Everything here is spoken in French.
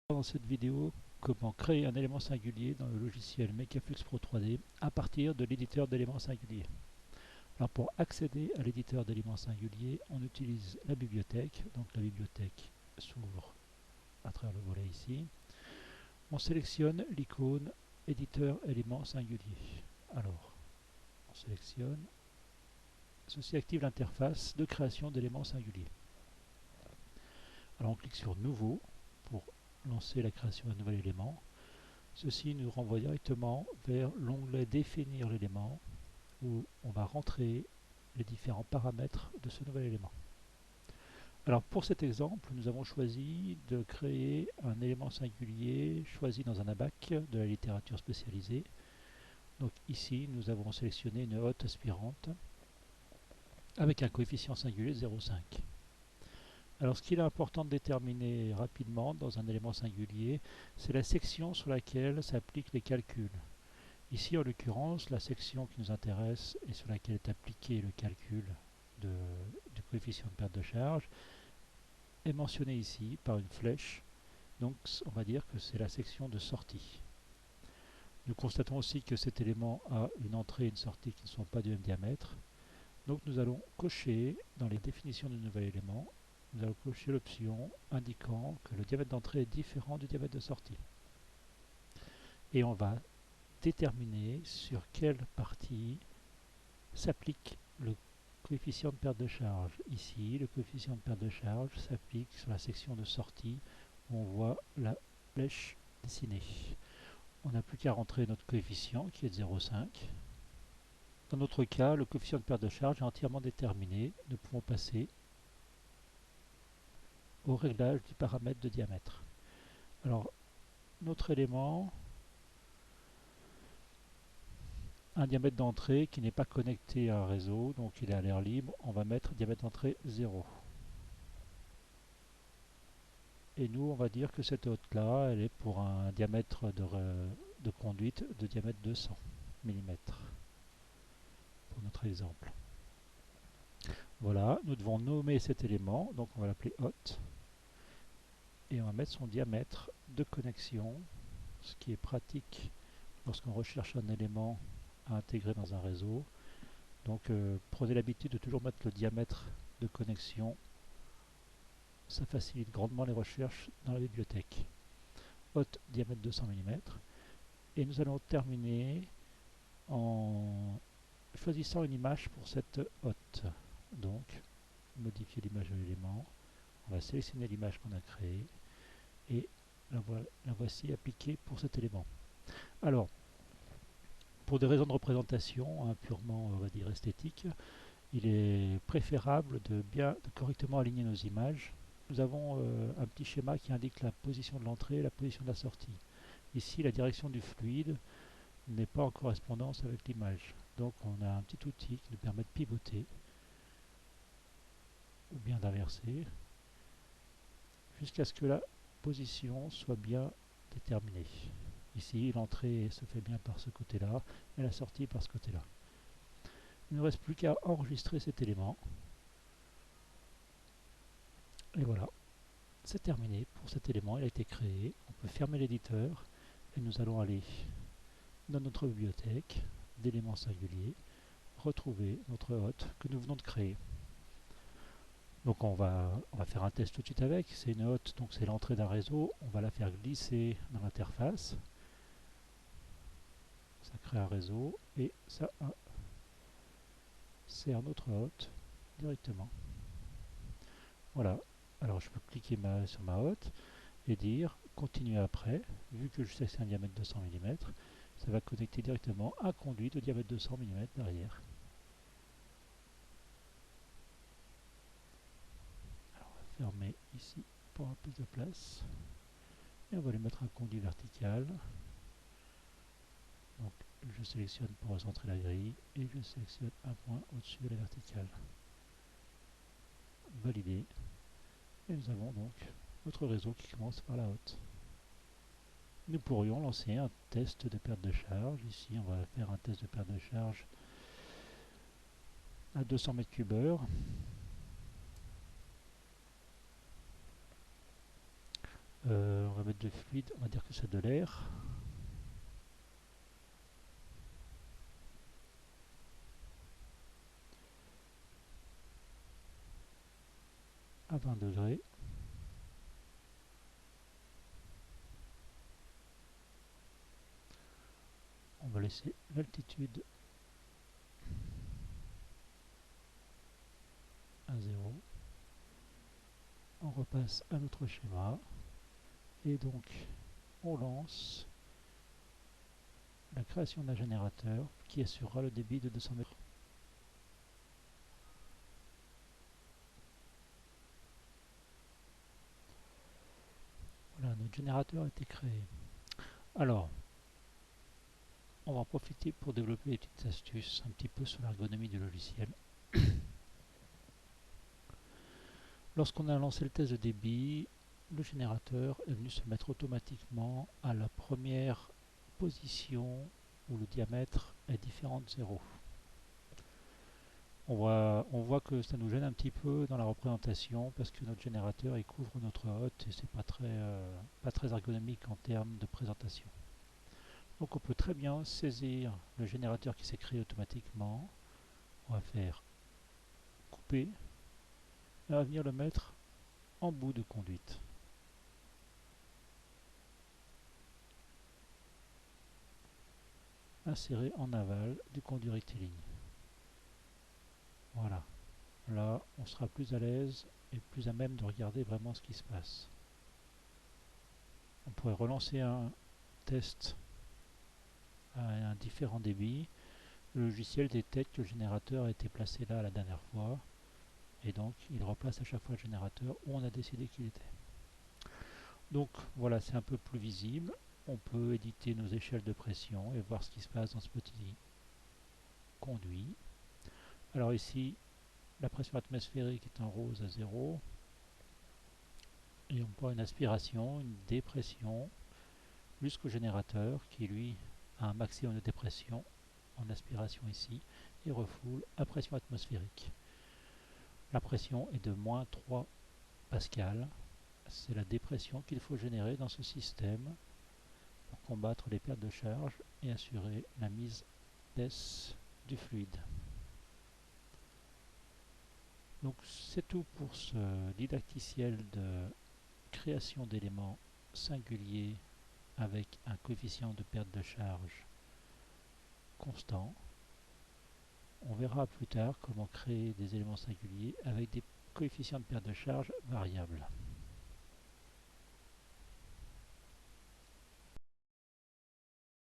Dans cette vidéo, comment créer un élément singulier dans le logiciel Mekaflux Pro 3D à partir de l'éditeur d'éléments singuliers. Alors pour accéder à l'éditeur d'éléments singuliers, on utilise la bibliothèque. Donc la bibliothèque s'ouvre à travers le volet ici. On sélectionne l'icône éditeur éléments singuliers. Alors, on sélectionne. Ceci active l'interface de création d'éléments singuliers. Alors on clique sur Nouveau pour lancer la création d'un nouvel élément. Ceci nous renvoie directement vers l'onglet Définir l'élément où on va rentrer les différents paramètres de ce nouvel élément. Alors pour cet exemple, nous avons choisi de créer un élément singulier choisi dans un ABAC de la littérature spécialisée. Donc ici, nous avons sélectionné une hotte aspirante avec un coefficient singulier de 0,5. Alors ce qu'il est important de déterminer rapidement dans un élément singulier, c'est la section sur laquelle s'appliquent les calculs. Ici, en l'occurrence, la section qui nous intéresse et sur laquelle est appliqué le calcul du coefficient de perte de charge est mentionnée ici par une flèche. Donc on va dire que c'est la section de sortie. Nous constatons aussi que cet élément a une entrée et une sortie qui ne sont pas du même diamètre. Donc nous allons cocher dans les définitions du nouvel élément, nous allons cocher l'option indiquant que le diamètre d'entrée est différent du diamètre de sortie. Et on va déterminer sur quelle partie s'applique le coefficient de perte de charge. Ici, le coefficient de perte de charge s'applique sur la section de sortie où on voit la flèche dessinée. On n'a plus qu'à rentrer notre coefficient qui est de 0,5. Dans notre cas, le coefficient de perte de charge est entièrement déterminé. Nous pouvons passer au réglage du paramètre de diamètre. Alors, notre élément, un diamètre d'entrée qui n'est pas connecté à un réseau, donc il est à l'air libre, on va mettre diamètre d'entrée 0. Et nous, on va dire que cette hotte-là, elle est pour un diamètre de conduite de diamètre 200 mm, pour notre exemple. Voilà, nous devons nommer cet élément, donc on va l'appeler hotte, et on va mettre son diamètre de connexion, ce qui est pratique lorsqu'on recherche un élément à intégrer dans un réseau. Donc prenez l'habitude de toujours mettre le diamètre de connexion, ça facilite grandement les recherches dans la bibliothèque. Hotte diamètre 200 mm, et nous allons terminer en choisissant une image pour cette hotte. Donc, modifier l'image de l'élément, on va sélectionner l'image qu'on a créée et la voici appliquée pour cet élément. Alors, pour des raisons de représentation, purement on va dire esthétique, il est préférable de correctement aligner nos images. Nous avons un petit schéma qui indique la position de l'entrée et la position de la sortie. Ici, la direction du fluide n'est pas en correspondance avec l'image. Donc on a un petit outil qui nous permet de pivoter ou bien d'inverser jusqu'à ce que la position soit bien déterminée. Ici, l'entrée se fait bien par ce côté-là et la sortie par ce côté-là. Il ne reste plus qu'à enregistrer cet élément. Et voilà, c'est terminé pour cet élément, il a été créé. On peut fermer l'éditeur et nous allons aller dans notre bibliothèque d'éléments singuliers, retrouver notre hotte que nous venons de créer. Donc on va faire un test tout de suite avec. C'est une hotte, donc c'est l'entrée d'un réseau. On va la faire glisser dans l'interface. Ça crée un réseau et ça sert notre hotte directement. Voilà. Alors je peux cliquer sur ma hotte et dire continuer après. Vu que je sais que c'est un diamètre de 200 mm, ça va connecter directement un conduit de diamètre de 200 mm derrière. Alors on va fermer ici pour avoir plus de place. Et on va lui mettre un conduit vertical. Donc je sélectionne pour recentrer la grille et je sélectionne un point au-dessus de la verticale. Validé. Et nous avons donc notre réseau qui commence par la hotte. Nous pourrions lancer un test de perte de charge. Ici, on va faire un test de perte de charge à 200 m3. On va mettre de fluide, on va dire que c'est de l'air. À 20 degrés. On va laisser l'altitude à 0. On repasse à notre schéma. Et donc, on lance la création d'un générateur qui assurera le débit de 200 mètres. Voilà, notre générateur a été créé. Alors, on va en profiter pour développer des petites astuces un petit peu sur l'ergonomie du logiciel. Lorsqu'on a lancé le test de débit, le générateur est venu se mettre automatiquement à la première position où le diamètre est différent de 0. On voit que ça nous gêne un petit peu dans la représentation parce que notre générateur il couvre notre hotte et c'est pas très ergonomique en termes de présentation. Donc on peut très bien saisir le générateur qui s'est créé automatiquement. On va faire couper et on va venir le mettre en bout de conduite. Insérer en aval du conduit rectiligne. Voilà. Là, on sera plus à l'aise et plus à même de regarder vraiment ce qui se passe. On pourrait relancer un test à un différent débit. Le logiciel détecte que le générateur a été placé là la dernière fois et donc il replace à chaque fois le générateur où on a décidé qu'il était. Donc voilà, c'est un peu plus visible. On peut éditer nos échelles de pression et voir ce qui se passe dans ce petit conduit. Alors ici, la pression atmosphérique est en rose à 0 et on voit une aspiration, une dépression jusqu'au générateur qui lui a un maximum de dépression en aspiration ici et refoule à pression atmosphérique. La pression est de moins 3 pascal. C'est la dépression qu'il faut générer dans ce système pour combattre les pertes de charge et assurer la mise d'ess du fluide. Donc c'est tout pour ce didacticiel de création d'éléments singuliers avec un coefficient de perte de charge constant. On verra plus tard comment créer des éléments singuliers avec des coefficients de perte de charge variables.